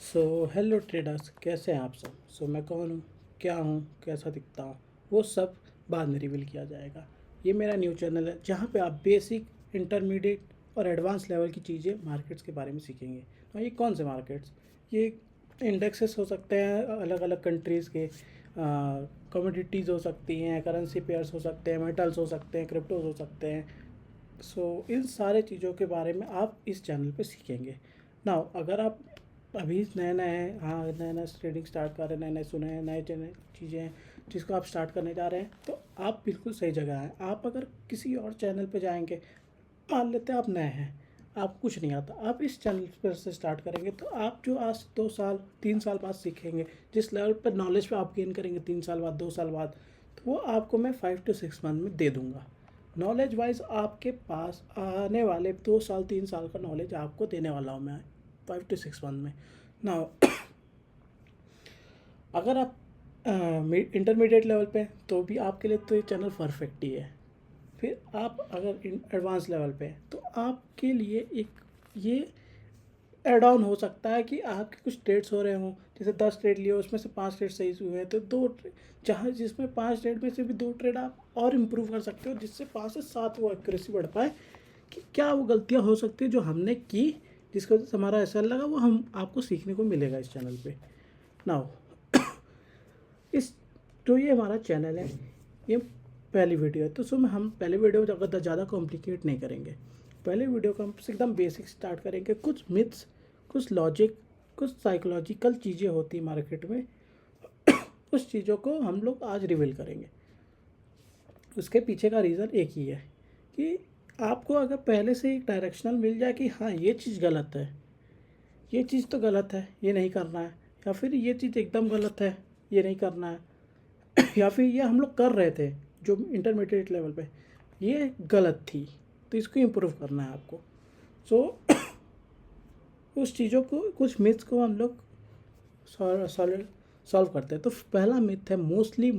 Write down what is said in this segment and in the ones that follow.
So hello traders, कैसे हैं आप सब। मैं कौन हूँ, क्या हूँ, कैसा दिखता हूँ, वो सब बाद में रिवील किया जाएगा। ये मेरा न्यू चैनल है जहाँ पे आप बेसिक, इंटरमीडिएट और एडवांस लेवल की चीज़ें मार्केट्स के बारे में सीखेंगे। तो ये कौन से मार्केट्स, ये इंडेक्सेस हो सकते हैं अलग अलग कंट्रीज़ के, कमोडिटीज़ हो सकती हैं, करेंसी पेयर्स हो सकते हैं, मेटल्स हो सकते हैं, क्रिप्टोज हो सकते हैं। इन सारे चीज़ों के बारे में आप इस चैनल पे सीखेंगे। नाउ अगर आप अभी नए नए हैं, हाँ नए नए ट्रेडिंग स्टार्ट कर रहे हैं, नए नए सुने हैं, नए नए चीज़ें हैं जिसको आप स्टार्ट करने जा रहे हैं, तो आप बिल्कुल सही जगह हैं। आप अगर किसी और चैनल पे जाएंगे, मान लेते हैं आप नए हैं, आपको कुछ नहीं आता, आप इस चैनल पर से स्टार्ट करेंगे तो आप जो आज 2 साल 3 साल बाद सीखेंगे, जिस लेवल पर नॉलेज पे आप गेन करेंगे 3 साल बाद 2 साल बाद, तो वो आपको मैं 5 to 6 मंथ में दे दूँगा। नॉलेज वाइज आपके पास आने वाले 2 साल 3 साल का नॉलेज आपको देने वाला हूँ मैं 5 to 6 मंथ में ना। अगर आप इंटरमीडिएट लेवल पे हैं, तो भी आपके लिए तो ये चैनल परफेक्ट ही है। फिर आप अगर एडवांस लेवल पे हैं, तो आपके लिए एक ये एड ऑन हो सकता है कि आपके कुछ ट्रेड्स हो रहे हों, जैसे 10 ट्रेड लिए उसमें से 5 ट्रेड सही हुए हैं, तो जहाँ जिसमें 5 ट्रेड में से भी 2 ट्रेड आप और इम्प्रूव कर सकते हो, जिससे 5 से 7 वो एक्यूरेसी बढ़ पाए कि क्या वो गलतियाँ हो सकती है जो हमने की, जिसकी वजह से हमारा ऐसा लगा, वो हम आपको सीखने को मिलेगा इस चैनल पे। नाउ इस जो ये हमारा चैनल है, ये पहली वीडियो है, तो उसमें हम पहले वीडियो ज़्यादा कॉम्प्लिकेट नहीं करेंगे। पहले वीडियो को हम एकदम बेसिक स्टार्ट करेंगे, कुछ मिथ्स, कुछ लॉजिक, कुछ साइकोलॉजिकल चीज़ें होती हैं मार्केट में, उस चीज़ों को हम लोग आज रिवील करेंगे। उसके पीछे का रीज़न एक ही है कि आपको अगर पहले से एक डायरेक्शनल मिल जाए कि हाँ ये चीज़ गलत है, ये चीज़ तो गलत है, ये नहीं करना है, या फिर ये चीज़ एकदम गलत है, ये नहीं करना है, या फिर ये हम लोग कर रहे थे जो इंटरमीडिएट लेवल पे, ये गलत थी, तो इसको इम्प्रूव करना है आपको। सो उस चीज़ों को, कुछ मिथ्स को हम लोग सॉल्व करते हैं। तो पहला मिथ है, mostly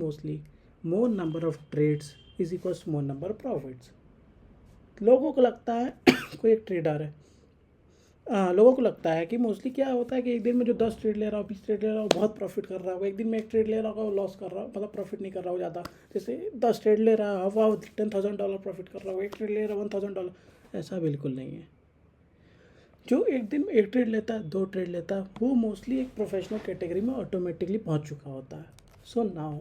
more number of trades is equals more number of profits. लोगों को लगता है कोई एक ट्रेडर है, लोगों को लगता है कि मोस्टली क्या होता है कि एक दिन में जो 10 ट्रेड ले रहा हो, 20 ट्रेड ले रहा हो, बहुत प्रॉफिट कर रहा होगा, एक दिन में एक ट्रेड ले रहा होगा, लॉस कर रहा हो, मतलब प्रॉफिट नहीं कर रहा हो ज़्यादा। जैसे 10 ट्रेड ले रहा है, वाह $10,000 प्रॉफिट कर रहा हो, एक ट्रेड ले रहा है $1,000। ऐसा बिल्कुल नहीं है। जो एक दिन में एक ट्रेड लेता है, 2 ट्रेड लेता है, वो मोस्टली एक प्रोफेशनल कैटेगरी में ऑटोमेटिकली पहुंच चुका होता है। सो नाउ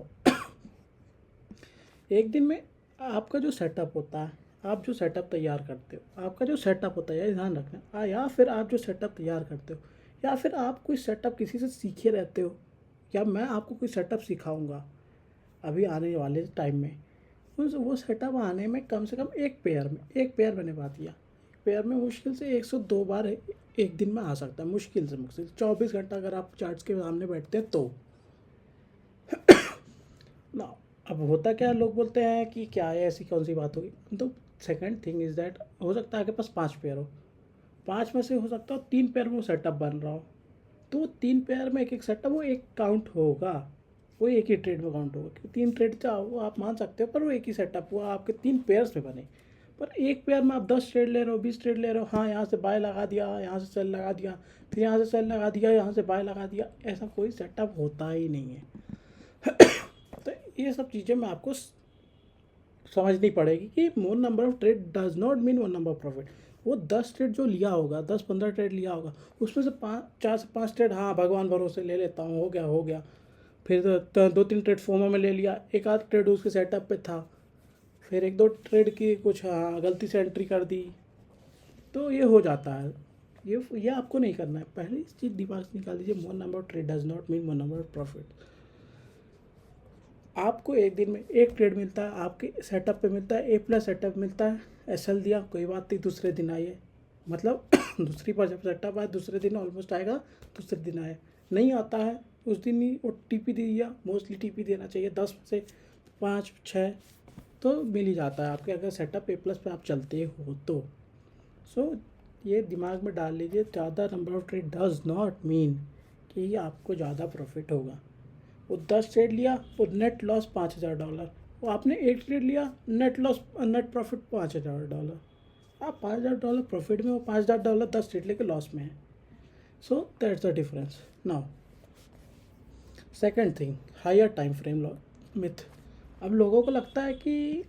एक दिन में आपका जो सेटअप होता है, आप जो सेटअप तैयार करते हो, आपका जो सेटअप होता है, ये ध्यान रखना, या फिर आप जो सेटअप तैयार करते हो, या फिर आप कोई सेटअप किसी से सीखे रहते हो, या मैं आपको कोई सेटअप सिखाऊंगा अभी आने वाले टाइम में, वो सेटअप आने में कम से कम एक पेयर मैंने बात किया, एक पेयर में मुश्किल से 102 बार एक दिन में आ सकता है, मुश्किल से मुश्किल 24 घंटा अगर आप चार्ट्स के सामने बैठते हैं तो। ना अब होता क्या है, लोग बोलते हैं कि क्या है, ऐसी कौन सी बात होगी। तो सेकंड थिंग इज़ दैट, हो सकता है आपके पास 5 पेयर हो, 5 में से हो सकता हो 3 पेयर में वो सेटअप बन रहा हो, तो 3 पेयर में एक एक सेटअप, वो एक काउंट होगा, वो एक ही ट्रेड में काउंट होगा, क्योंकि 3 ट्रेड चाहो वो आप मान सकते हो, पर वो एक ही सेटअप हुआ, आपके 3 पेयर्स में बने। पर एक पेयर में आप 10 ट्रेड ले रहे हो, 20 ट्रेड ले रहे हो, हाँ यहाँ से बाय लगा दिया, यहाँ से सेल लगा दिया, फिर यहाँ से सेल लगा दिया, यहाँ से बाय लगा दिया, ऐसा कोई सेटअप होता ही नहीं है। तो ये सब चीज़ें मैं आपको समझनी पड़ेगी कि मोर number of trade does not mean more number of profit. वो 10 ट्रेड जो लिया होगा, 10-15 ट्रेड लिया होगा, उसमें से 4 से 5 ट्रेड हाँ भगवान भरोसे ले लेता हूँ, हो गया। फिर 2-3 ट्रेड फोमो में ले लिया, एक आध ट्रेड उसके सेटअप पे था, फिर 1-2 ट्रेड की कुछ हाँ गलती से एंट्री कर दी, तो ये हो जाता है। ये आपको नहीं करना है। पहले इस चीज़ दिमाग से निकाल दीजिए, मोर number of trade does not mean more number of profit. आपको एक दिन में एक ट्रेड मिलता है, आपके सेटअप पे मिलता है, A+ सेटअप मिलता है, SL दिया, कोई बात नहीं, दूसरे दिन आइए, मतलब दूसरी बार जब सेटअप आए दूसरे दिन ऑलमोस्ट आएगा, दूसरे दिन आए, नहीं आता है उस दिन ही वो TP दे दिया। मोस्टली TP देना चाहिए 10 में से 5-6 तो मिल ही जाता है आपके, अगर सेटअप A+ पे आप चलते हो तो। सो ये दिमाग में डाल लीजिए, ज़्यादा number of trade does not mean कि आपको ज़्यादा प्रॉफिट होगा। वो 10 ट्रेड लिया, वो नेट लॉस $5,000, वो आपने एक ट्रेड लिया, नेट प्रॉफिट $5,000, आप $5,000 प्रॉफिट में हो, $5,000 10 ट्रेड लेके लॉस में है। So that's the difference. Now second thing, higher time frame myth. अब लोगों को लगता है कि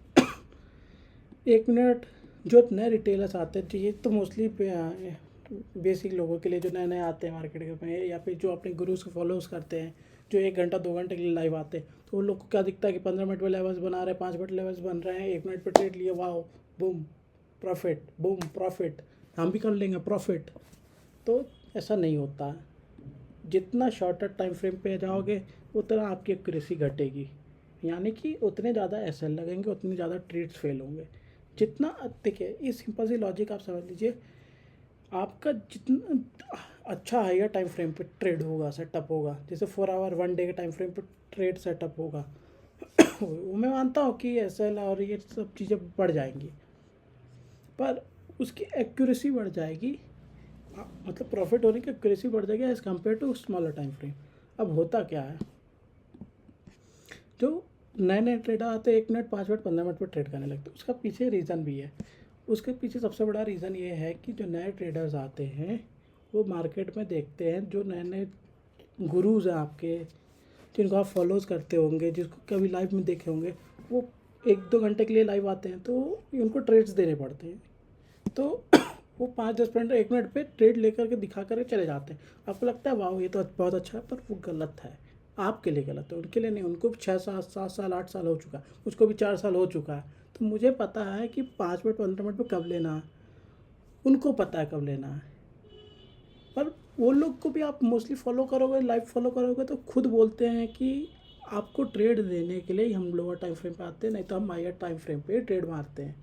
1 मिनट, जो नए रिटेलर्स आते हैं, तो ये तो मोस्टली बेसिक लोगों के लिए जो नए नए आते हैं मार्केट में, या फिर जो अपने गुरुज को फॉलोज करते हैं, जो 1 घंटा 2 घंटे के लिए लाइव आते हैं, तो उन लोग को क्या दिखता है कि 15 मिनट में लेवल्स बना रहे हैं, 5 मिनट लेवल्स बन रहे हैं, 1 मिनट पे ट्रेड लिए, वाह बूम प्रॉफिट, बूम प्रॉफिट, हम भी कर लेंगे प्रॉफिट. तो ऐसा नहीं होता है. जितना शॉर्टर टाइम फ्रेम पे जाओगे उतना आपकी एक्यूरेसी घटेगी, यानी कि उतने ज़्यादा एसएल लगेंगे, उतने ज़्यादा ट्रेड्स फेल होंगे. जितना देखिए, ये सिंपल सी लॉजिक आप समझ लीजिए. आपका जितना अच्छा हायर टाइम फ्रेम पे ट्रेड होगा, सेटअप होगा, जैसे 4 आवर 1 डे के टाइम फ्रेम पे ट्रेड सेटअप होगा, वो मैं मानता हूँ कि एसएल और ये सब चीज़ें बढ़ जाएंगी, पर उसकी एक्यूरेसी बढ़ जाएगी. मतलब प्रॉफिट होने की एक्यूरेसी बढ़ जाएगी as compare to smaller time frame. अब होता क्या है, जो नए नए ट्रेडर आते हैं 1 मिनट 5 मिनट 15 मिनट पर ट्रेड करने लगते हैं. उसका पीछे रीज़न भी है. उसके पीछे सबसे बड़ा रीज़न ये है कि जो नए ट्रेडर्स आते हैं वो मार्केट में देखते हैं, जो नए नए गुरुज हैं आपके, जिनको आप फॉलोज करते होंगे, जिसको कभी लाइव में देखे होंगे, वो 1-2 घंटे के लिए लाइव आते हैं, तो उनको ट्रेड्स देने पड़ते हैं. तो वो 5-10 मिनट 1 मिनट पे ट्रेड लेकर के दिखा कर चले जाते हैं. आपको लगता है वाह ये तो बहुत अच्छा है, पर वो गलत है. आपके लिए गलत है, उनके लिए नहीं. उनको 6 साल 7 साल 8 साल हो चुका है, मुझको भी 4 साल हो चुका है. तो मुझे पता है कि 5 मिनट 15 मिनट पे कब लेना है, उनको पता है कब लेना है. पर वो लोग को भी आप मोस्टली फॉलो करोगे, लाइव फॉलो करोगे, तो खुद बोलते हैं कि आपको ट्रेड देने के लिए हम लोअर टाइम फ्रेम पे आते हैं, नहीं तो हम हायर टाइम फ्रेम पे ट्रेड मारते हैं.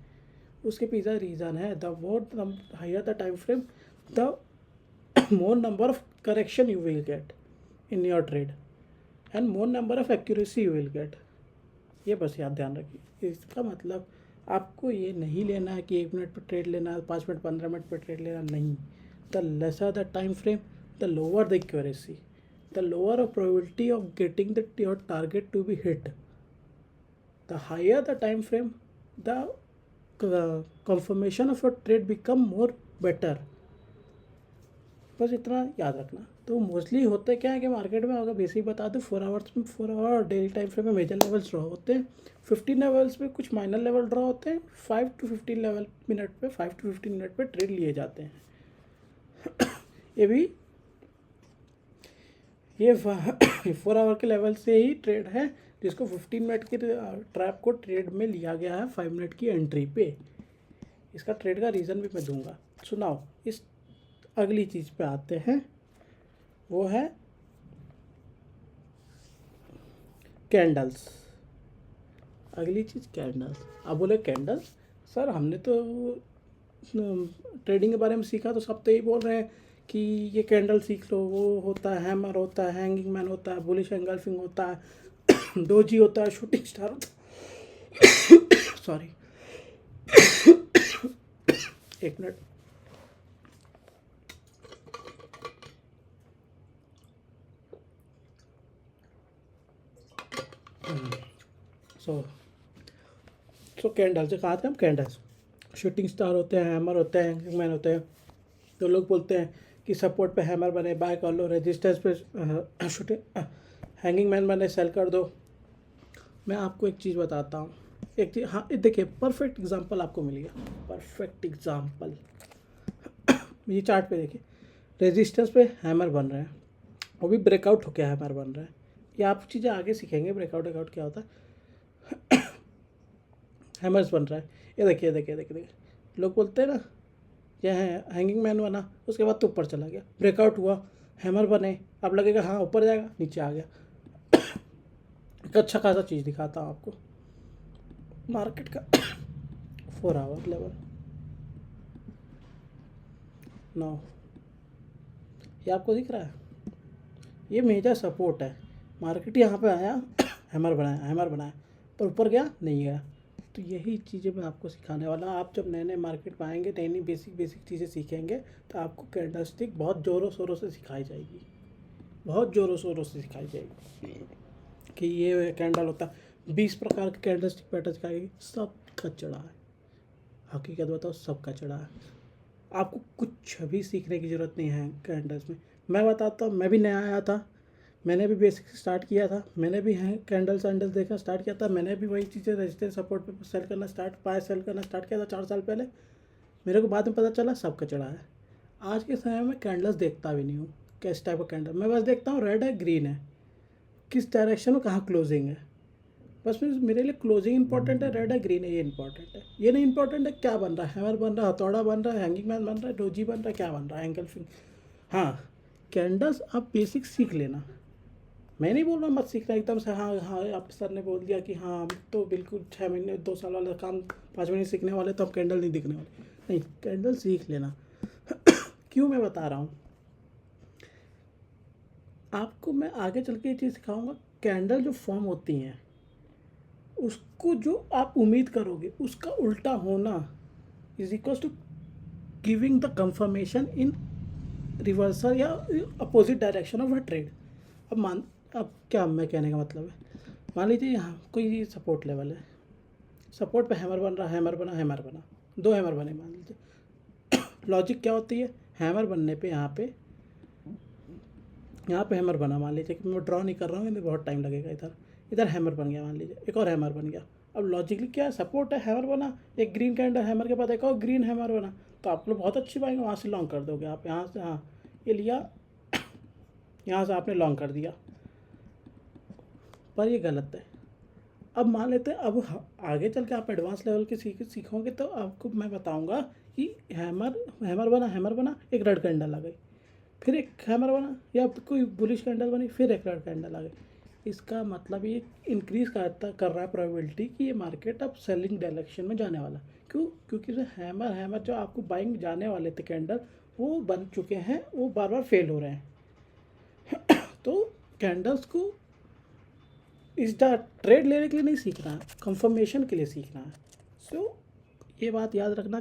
उसके पीछे रीज़न है, the more higher the time frame, the more number of correction you will get in your trade and more number of accuracy you will get. ये बस याद ध्यान रखिए. इसका मतलब आपको ये नहीं लेना है कि 1 मिनट पर ट्रेड लेना है, 5 मिनट 15 मिनट पर ट्रेड लेना नहीं. The lesser the time frame, the lower the accuracy, the lower of probability of getting the your target to be hit. The higher the time frame, the confirmation of your trade become more better. बस इतना याद रखना. तो mostly होता है क्या है कि मार्केट में अगर बेसिक बता दूँ, 4 आवर्स में 4 आवर और डेली टाइम फ्रेम में मेजर लेवल्स ड्रॉ होते हैं, 15 लेवल्स में कुछ माइनर लेवल ड्रॉ होते हैं, 5 to 15 मिनट पे ट्रेड लिए जाते हैं. ये 4 आवर के लेवल से ही ट्रेड है, जिसको 15 मिनट के ट्रैप को ट्रेड में लिया गया है 5 मिनट की एंट्री पे. इसका ट्रेड का रीज़न भी मैं दूंगा. सुनाओ. इस अगली चीज़ पे आते हैं, वो है कैंडल्स. अगली चीज़ कैंडल्स. आप बोले कैंडल्स, सर हमने तो ट्रेडिंग के बारे में सीखा, तो सब तो यही बोल रहे हैं कि ये कैंडल सीख लो, वो होता है हैमर, होता है हैंगिंग मैन, होता है बुलिश एंगल्फिंग, होता है डोजी, होता है शूटिंग स्टार होता है. Sorry, 1 minute. सो कैंडल्स से कहा था हम. कैंडल्स शूटिंग स्टार होते हैं, हैमर होते हैं, हैंगिंग मैन होते हैं. तो लोग बोलते हैं कि सपोर्ट पे हैमर बने बाय कर लो, रेजिस्टेंस पे शूटिंग हैंगिंग मैन बने सेल कर दो. मैं आपको एक चीज़ बताता हूँ. एक चीज़, हाँ देखिए, परफेक्ट एग्जांपल आपको मिल गया. परफेक्ट एग्जांपल ये चार्ट पे देखिए, रेजिस्टेंस पे हैमर बन रहे हैं, वो भी ब्रेकआउट होकर हैमर बन रहा है. ये आप चीज़ें आगे सीखेंगे, ब्रेकआउट क्या होता है. हैमर्स बन रहा है. ये देखिए देखिए देखिए देखिए, लोग बोलते हैं ना ये है हैंगिंग मैन बना, उसके बाद तो ऊपर चला गया, ब्रेकआउट हुआ, हैमर बने, अब लगेगा हाँ ऊपर जाएगा, नीचे आ गया. एक अच्छा खासा चीज़ दिखाता हूँ आपको, मार्केट का 4 आवर लेवल. नो, ये आपको दिख रहा है, ये मेजर सपोर्ट है. मार्केट यहाँ पे आया, हैमर बनाया, पर ऊपर गया नहीं गया. तो यही चीज़ें मैं आपको सिखाने वाला हूँ. आप जब नए नए मार्केट में आएंगे, नई नई बेसिक चीज़ें सीखेंगे, तो आपको कैंडलस्टिक बहुत ज़ोरों शोरों से सिखाई जाएगी, बहुत ज़ोरों शोरों से सिखाई जाएगी कि ये कैंडल होता है. 20 प्रकार के कैंडलस्टिक पैटर्न सिखाएगी, सब कचड़ा है. हकीकत बताओ, सब कचड़ा है. आपको कुछ भी सीखने की ज़रूरत नहीं है कैंडल्स में। मैं बताता हूँ, मैं भी नया आया था, मैंने भी बेसिक स्टार्ट किया था, मैंने भी है कैंडल्स वैंडल्स देखना स्टार्ट किया था, मैंने भी वही चीज़ें रजिस्टर सपोर्ट पे सेल करना सेल करना स्टार्ट किया था 4 साल पहले। मेरे को बाद में पता चला सब कचड़ा है। आज के समय में कैंडल्स देखता भी नहीं हूँ, किस टाइप का कैंडल, मैं बस देखता हूँ रेड है ग्रीन है, किस डायरेक्शन में कहाँ क्लोजिंग है, बस मेरे लिए क्लोजिंग इंपॉर्टेंट है, रेड है ग्रीन है ये इंपॉर्टेंट है। ये नहीं इंपॉर्टेंट है क्या बन रहा है, हैमर बन रहा है, हथौड़ा बन रहा है, हैंगिंग मैन बन रहा है, डोजी बन रहा है, क्या बन रहा है, एंगल फिंग। हाँ, कैंडल्स आप बेसिक सीख लेना। मैं नहीं बोल रहा मत सीखना एकदम से, हाँ हाँ आप सर ने बोल दिया कि हाँ हम तो बिल्कुल 6 महीने 2 साल वाला काम 5 महीने सीखने वाले, तो हम कैंडल नहीं दिखने वाले। नहीं, कैंडल सीख लेना। क्यों मैं बता रहा हूँ आपको, मैं आगे चल के ये चीज़ सिखाऊंगा। कैंडल जो फॉर्म होती हैं उसको जो आप उम्मीद करोगे उसका उल्टा होना is equals to giving the confirmation in reversal या opposite direction of a trade. अब क्या मैं कहने का मतलब है, मान लीजिए यहाँ कोई सपोर्ट लेवल है, सपोर्ट पे हैमर बन रहा, हैमर बना 2 हैमर बने मान लीजिए। लॉजिक क्या होती है, हैमर बनने पे यहाँ पे हैमर बना, मान लीजिए कि मैं ड्रॉ नहीं कर रहा हूँ, बहुत टाइम लगेगा। इधर इधर हैमर बन गया, मान लीजिए एक और हैमर बन गया। अब लॉजिकली क्या है, सपोर्ट है, हैमर बना, एक ग्रीन कैंडल हैमर के बाद एक और ग्रीन हैमर बना, तो आप लोग बहुत अच्छी पाएंगे, वहाँ से लॉन्ग कर दोगे आप, यहाँ से हाँ ये लिया, यहाँ से आपने लॉन्ग कर दिया, पर ये गलत है। अब मान लेते हैं, अब आगे चल के आप एडवांस लेवल के सीखोगे तो आपको मैं बताऊंगा कि हैमर बना एक रेड कैंडल आ गई, फिर एक हैमर बना, या कोई बुलिश कैंडल बनी, फिर एक रेड कैंडल आ गई। इसका मतलब ये इंक्रीज कर रहा है प्रोबेबिलिटी कि ये मार्केट अब सेलिंग डायरेक्शन में जाने वाला। क्यों? क्योंकि जो हैमर जो आपको बाइंग जाने वाले थे कैंडल, वो बन चुके हैं, वो बार बार फेल हो रहे हैं। तो कैंडल्स को इस ट्रेड लेने के लिए नहीं सीखना है, कंफर्मेशन के लिए सीखना है। सो ये बात याद रखना,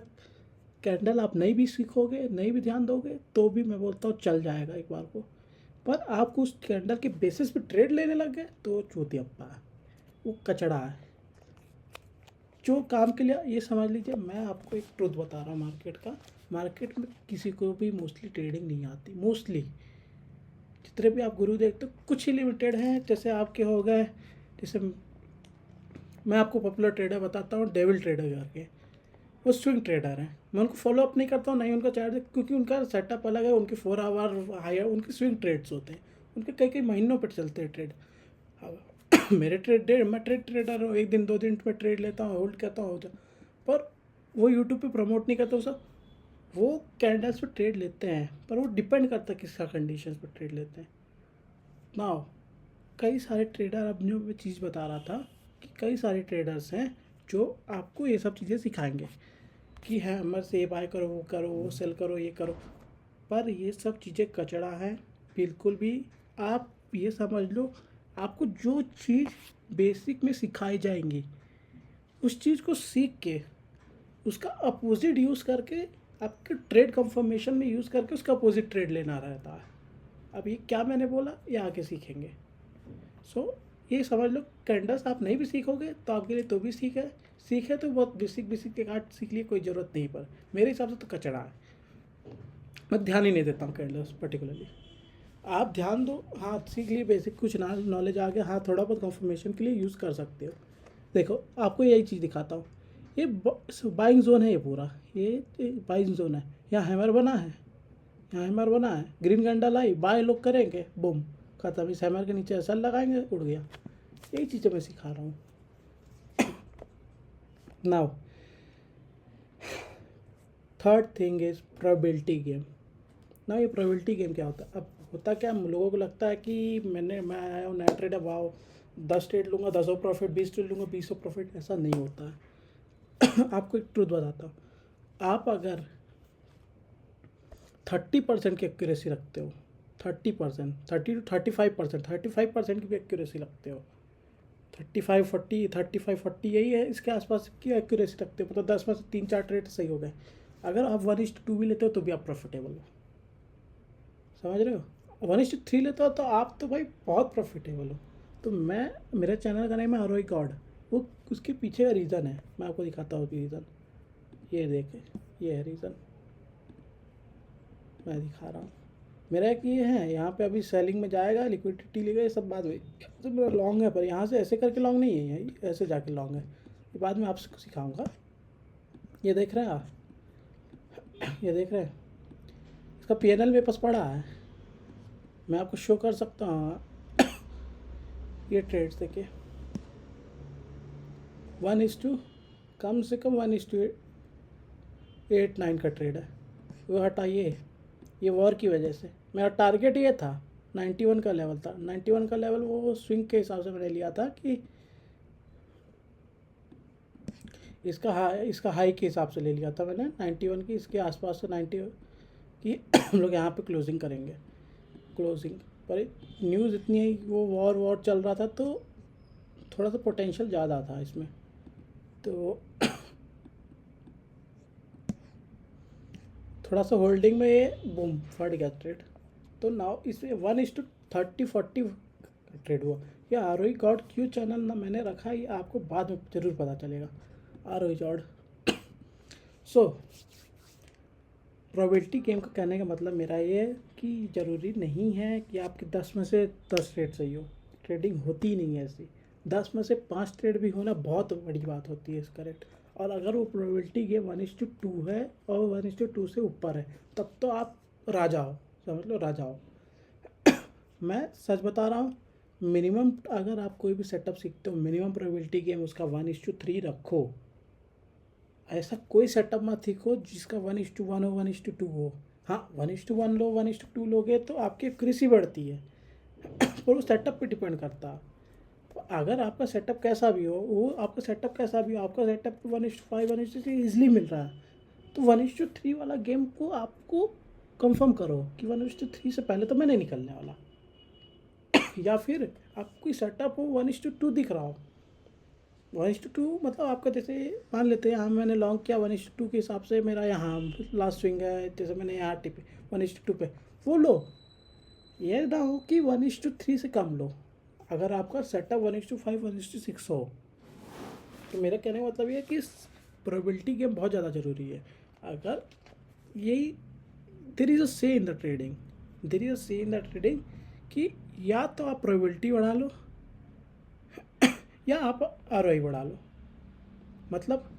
कैंडल आप नहीं भी सीखोगे, नहीं भी ध्यान दोगे, तो भी मैं बोलता हूँ चल जाएगा एक बार को। पर आपको उस कैंडल के बेसिस पे ट्रेड लेने लग गए तो चूतियप्पा है, वो कचड़ा है। जो काम के लिए, ये समझ लीजिए, मैं आपको एक ट्रुथ बता रहा हूँ मार्केट का। मार्केट में किसी को भी मोस्टली ट्रेडिंग नहीं आती, मोस्टली जितने भी आप गुरु देखते हो कुछ ही लिमिटेड हैं, जैसे आपके हो गए, जैसे मैं आपको पॉपुलर ट्रेडर बताता हूँ, डेविल ट्रेडर करके, वो स्विंग ट्रेडर हैं। मैं उनको फॉलो अप नहीं करता हूँ, नहीं उनका चार्ज, क्योंकि उनका सेटअप अलग है, उनके 4 आवर हायर उनके स्विंग ट्रेड्स होते हैं, उनके कई कई महीनों पर चलते हैं ट्रेड। अब मेरे मैं ट्रेडर हूँ, 1 दिन 2 दिन में ट्रेड लेता हूँ, होल्ड करता हूँ, पर वो यूट्यूब पे प्रमोट नहीं करता सब। वो कैंडल्स पे ट्रेड लेते हैं, पर वो डिपेंड करता है किसका कंडीशन पर ट्रेड लेते हैं ना। कई सारे ट्रेडर, अब जो मैं चीज़ बता रहा था कि कई सारे ट्रेडर्स हैं जो आपको ये सब चीज़ें सिखाएंगे कि हैमर से ये बाय करो, वो करो, वो सेल करो, ये करो, पर ये सब चीज़ें कचड़ा है बिल्कुल भी। आप ये समझ लो, आपको जो चीज़ बेसिक में सिखाई जाएंगी उस चीज़ को सीख के उसका अपोजिट यूज़ करके, आपके ट्रेड कंफर्मेशन में यूज़ करके उसका अपोजिट ट्रेड लेना रहता है। अब ये क्या मैंने बोला, ये आगे सीखेंगे। सो ये समझ लो, कैंडल्स आप नहीं भी सीखोगे तो आपके लिए तो भी सीखे तो बहुत बेसिक बेसिक के काट सीख लिए, कोई ज़रूरत नहीं, पर मेरे हिसाब से तो कचड़ा है। मैं ध्यान ही नहीं देता हूँ कैंडल्स पर्टिकुलरली। आप ध्यान दो, हाँ सीख लिए बेसिक, कुछ नॉलेज आ गया, हाँ थोड़ा बहुत कंफर्मेशन के लिए यूज़ कर सकते हो। देखो आपको यही चीज़ दिखाता हूँ, ये बाइंग जोन है, ये पूरा ये बाइंग जोन है, यहाँ हैमर बना है, यहाँ हैमर बना है, ग्रीन कैंडल आई, बाय लोग करेंगे, बूम खत्म, इस हैमर के नीचे ऐसा लगाएंगे, उड़ गया। यही चीज़ें मैं सिखा रहा हूँ। Now third thing is probability game. ना ये प्रोबेबिलिटी गेम क्या होता है? अब होता क्या, हम लोगों को लगता है कि मैं आया हूँ नया ट्रेडर, वाओ 10 ट्रेड लूँगा 10 प्रॉफिट, 20 ट्रेड लूँगा 20 प्रॉफिट, ऐसा नहीं होता है। आपको एक ट्रूथ बताता हूँ, आप अगर 30% की एक्यूरेसी रखते हो, 30% 35% की भी एक्यूरेसी रखते हो, 35 40 यही है, इसके आसपास की एक्यूरेसी रखते हो, मतलब 10 में से 3 4 ट्रेड सही हो गए। अगर आप 1:2 भी लेते हो तो भी आप प्रॉफिटेबल हो, समझ रहे हो? 1:3 लेते हो तो आप तो भाई बहुत प्रॉफिटेबल हो। तो मेरे चैनल का नेम है हरोई गॉड, वो उसके पीछे का रीज़न है, मैं आपको दिखाता हूँ रीज़न। ये देखें, ये है रीज़न। मैं दिखा रहा हूँ। मेरा एक ये है, यहाँ पे अभी सेलिंग में जाएगा, लिक्विडिटी लेगा, ये सब बाद में। तो मेरा लॉन्ग है, पर यहाँ से ऐसे करके लॉन्ग नहीं है, ये ऐसे जाके लॉन्ग है। ये बाद में आपको सिखाऊंगा। ये देख रहे हैं आप, ये देख रहे हैं, इसका PNL मेरे पास पड़ा है, मैं आपको शो कर सकता हूँ। ये ट्रेड्स देखिए, 1:, कम से कम 1:8-9 का ट्रेड है। वो हटाइए, ये वॉर की वजह से मेरा टारगेट ये था 91 का लेवल था। 91 का लेवल वो स्विंग के हिसाब से मैंने लिया था कि इसका हाई के हिसाब से ले लिया था मैंने 91 की, इसके आसपास से 90 की हम लोग यहाँ पे क्लोजिंग करेंगे। क्लोजिंग पर न्यूज़ इतनी है, वो वॉर चल रहा था, तो थोड़ा सा पोटेंशियल ज़्यादा था इसमें, तो थोड़ा सा होल्डिंग में ये बूम फट गया ट्रेड। तो नाउ इसमें 1:30-40 ट्रेड हुआ। ये ROE गॉड क्यों चैनल ना मैंने रखा, ये आपको बाद में ज़रूर पता चलेगा। ROE God so probability game का कहने का मतलब मेरा ये है कि ज़रूरी नहीं है कि आपके 10 में से 10 ट्रेड सही हो। ट्रेडिंग होती ही नहीं है ऐसी। 10 में से 5 ट्रेड भी होना बहुत बड़ी बात होती है, इस करेक्ट। और अगर वो प्रोबेबिलिटी गेम 1:2 है और 1:2 से ऊपर है, तब तो आप राजा हो, समझ लो राजा हो। मैं सच बता रहा हूँ, मिनिमम अगर आप कोई भी सेटअप सीखते हो, मिनिमम प्रोबेबिलिटी गेम उसका 1:3 रखो। ऐसा कोई सेटअप मत सीखो जिसका 1:1 हो, 1:2 हो। हाँ, 1:1 लो, 1:2 लोगे तो आपकी एक्यूरेसी बढ़ती है, पर वो सेटअप पे डिपेंड करता है। अगर आपका सेटअप कैसा भी हो, वो आपका सेटअप कैसा भी हो, आपका सेटअप 1:5, 1:3 ईजिली मिल रहा है, तो 1:3 वाला गेम को आपको कंफर्म करो कि 1:3 से पहले तो मैं नहीं निकलने वाला। या फिर आपकी सेटअप हो 1:2 दिख रहा हो, 1:2 मतलब आपका, जैसे मान लेते हैं, हाँ मैंने लॉन्ग किया 1:2 के हिसाब से, मेरा यहाँ लास्ट स्विंग है, जैसे मैंने यहाँ टिपे 1:2 पे, वो लो। ये ना हो कि 1:3 से कम लो। अगर आपका सेटअप 1:5, 1:6 हो, तो मेरा कहने का मतलब ये है कि प्रोबेबिलिटी गेम बहुत ज़्यादा ज़रूरी है। अगर यही there is a say in the trading, there is a say in the trading कि या तो आप प्रोबेबिलिटी बढ़ा लो या आप ROI बढ़ा लो। मतलब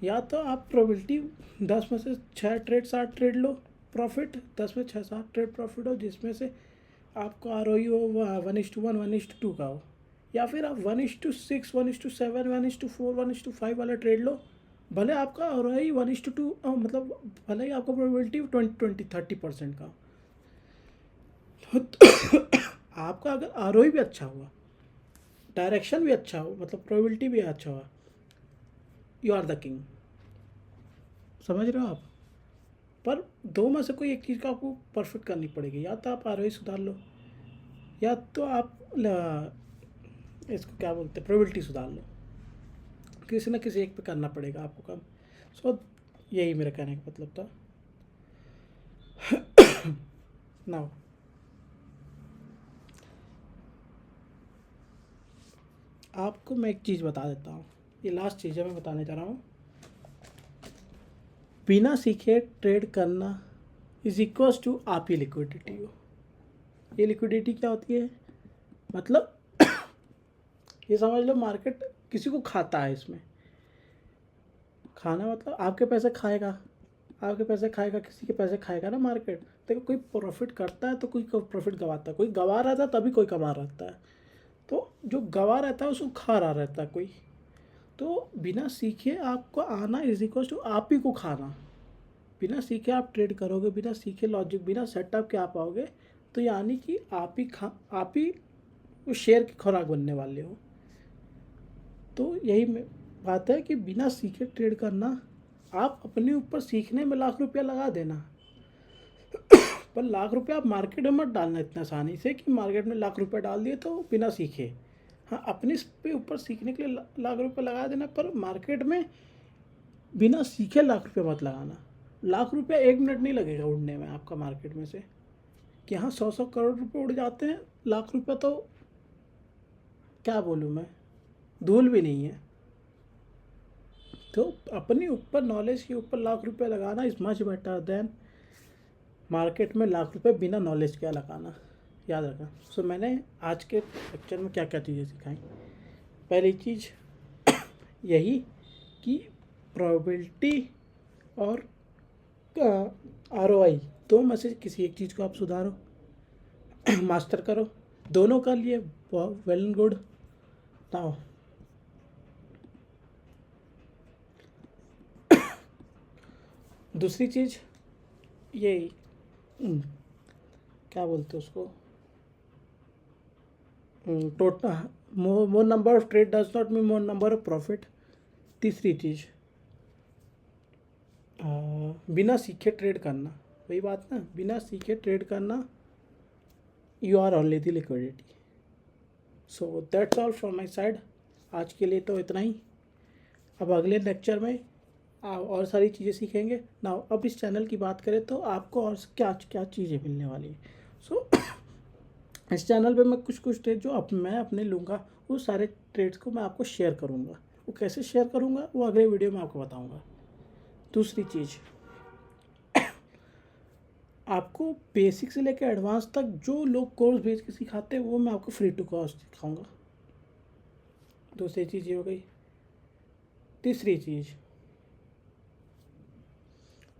या तो आप प्रोबेबिलिटी 10 में से 6 ट्रेड 7 ट्रेड लो प्रॉफिट, 10 में 6-7 ट्रेड प्रॉफिट हो, जिसमें से आपको ROE हो 1:1, 1:2 का हो। या फिर आप 1:6, 1:7, 1:4, 1:5 वाला ट्रेड लो। भले आपका ROI 1:2 मतलब भले ही आपका प्रोबेबिलिटी 20-30% का आपका अगर ROI भी अच्छा हुआ, डायरेक्शन भी अच्छा हो, मतलब प्रोबेबिलिटी भी अच्छा हुआ, यू आर द किंग। समझ रहे हो आप? पर दो में से कोई एक चीज़ का आपको परफेक्ट करनी पड़ेगी। या तो आप ROI सुधार लो, या तो आप इसको क्या बोलते हैं, प्रोबेबिलिटी सुधार लो। किसी न किसी एक पे करना पड़ेगा आपको काम। सो यही मेरा कहने का मतलब था। नाउ आपको मैं एक चीज़ बता देता हूँ, ये लास्ट चीज़ है मैं बताने जा रहा हूँ। बिना सीखे ट्रेड करना इज इक्वल्स टू आप ही लिक्विडिटी हो। ये लिक्विडिटी क्या होती है, मतलब ये समझ लो मार्केट किसी को खाता है। इसमें खाना मतलब आपके पैसे खाएगा, आपके पैसे खाएगा, किसी के पैसे खाएगा ना मार्केट। देखो कोई प्रॉफिट करता है तो कोई प्रॉफिट गवाता है, कोई गवा रहता है तभी कोई कमा रहता है। तो जो गवा रहता है उसको खा रहा रहता है कोई। तो बिना सीखे आपको आना इज इक्वल टू आप ही को खाना। बिना सीखे आप ट्रेड करोगे, बिना सीखे लॉजिक, बिना सेटअप के आप आओगे, तो यानी कि आप ही उस शेयर की खुराक बनने वाले हो। तो यही बात है कि बिना सीखे ट्रेड करना, आप अपने ऊपर सीखने में लाख रुपया लगा देना, पर लाख रुपया आप मार्केट में मत डालना इतना आसानी से कि मार्केट में लाख रुपया डाल दिए तो बिना सीखे। हाँ, अपने पे ऊपर सीखने के लिए लाख रुपया लगा देना, पर मार्केट में बिना सीखे लाख रुपया मत लगाना। लाख रुपया 1 मिनट नहीं लगेगा उड़ने में आपका मार्केट में से, कि हाँ 100 करोड़ रुपए उड़ जाते हैं। लाख रुपया तो क्या बोलूँ मैं, धूल भी नहीं है। तो अपने ऊपर नॉलेज के ऊपर लाख रुपया लगाना is much better than market में लाख रुपए बिना नॉलेज के लगाना, याद रखना। सो मैंने आज के लेक्चर में क्या क्या चीज़ें सिखाई। पहली चीज़ यही कि प्रोबेबिलिटी और ROI दो में से किसी एक चीज़ को आप सुधारो, मास्टर करो, दोनों कर लिए वेल एंड गुड। नाउ दूसरी चीज़ ये क्या बोलते हैं उसको, total more number of trade does not mean more number of profit. तीसरी चीज़ बिना सीखे ट्रेड करना, वही बात ना, बिना सीखे ट्रेड करना, you are only the liquidity. So that's all from my side. आज के लिए तो इतना ही। अब अगले लेक्चर में और सारी चीज़ें सीखेंगे ना। अब इस चैनल की बात करें तो आपको और क्या क्या चीज़ें मिलने वाली है। सो इस चैनल पे मैं कुछ ट्रेड जो मैं अपने लूँगा, वो सारे ट्रेड्स को मैं आपको शेयर करूँगा। वो कैसे शेयर करूँगा वो अगले वीडियो में आपको बताऊँगा। दूसरी चीज़, आपको बेसिक से लेकर एडवांस तक जो लोग कोर्स भेज के सिखाते हैं वो मैं आपको फ्री टू कॉस्ट सिखाऊंगा। दूसरी चीज़ ये हो गई। तीसरी चीज़,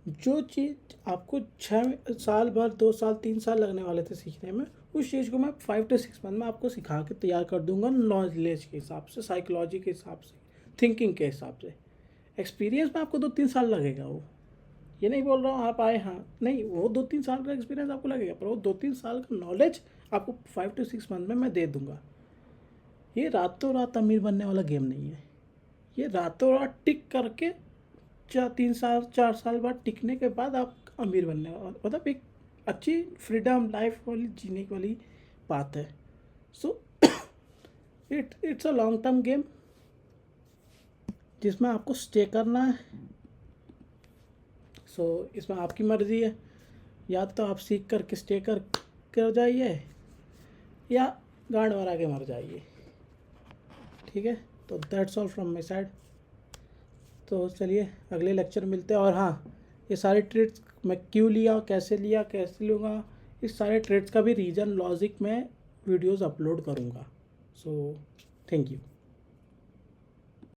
जो चीज़ आपको 6 साल भर 2 साल 3 साल लगने वाले थे सीखने में, उस चीज़ को मैं 5 to 6 मंथ में आपको सिखा के तैयार कर दूंगा, नॉलेज के हिसाब से, साइकोलॉजी के हिसाब से, थिंकिंग के हिसाब से। एक्सपीरियंस में आपको 2-3 साल लगेगा। वो ये नहीं बोल रहा हूँ आप आए, हाँ नहीं, वो 2-3 साल का एक्सपीरियंस आपको लगेगा, पर वो 2-3 साल का नॉलेज आपको 5 to 6 मंथ में मैं दे दूँगा। ये रातों रात अमीर बनने वाला गेम नहीं है। ये रातों रात टिक करके 4 साल बाद टिकने के बाद आप अमीर बनने वाला, मतलब एक अच्छी फ्रीडम लाइफ वाली जीने वाली बात है। So it's a long term game जिसमें आपको स्टे करना है। सो इसमें आपकी मर्ज़ी है, या तो आप सीख करके स्टे कर जाइए या गांड मारा के मर जाइए। ठीक है, तो that's all from my side. तो चलिए अगले लेक्चर मिलते हैं। और हाँ, ये सारे ट्रेड्स मैं क्यों लिया, कैसे लिया, कैसे लूँगा, इस सारे ट्रेड्स का भी रीज़न लॉजिक में वीडियोस अपलोड करूँगा। So thank you.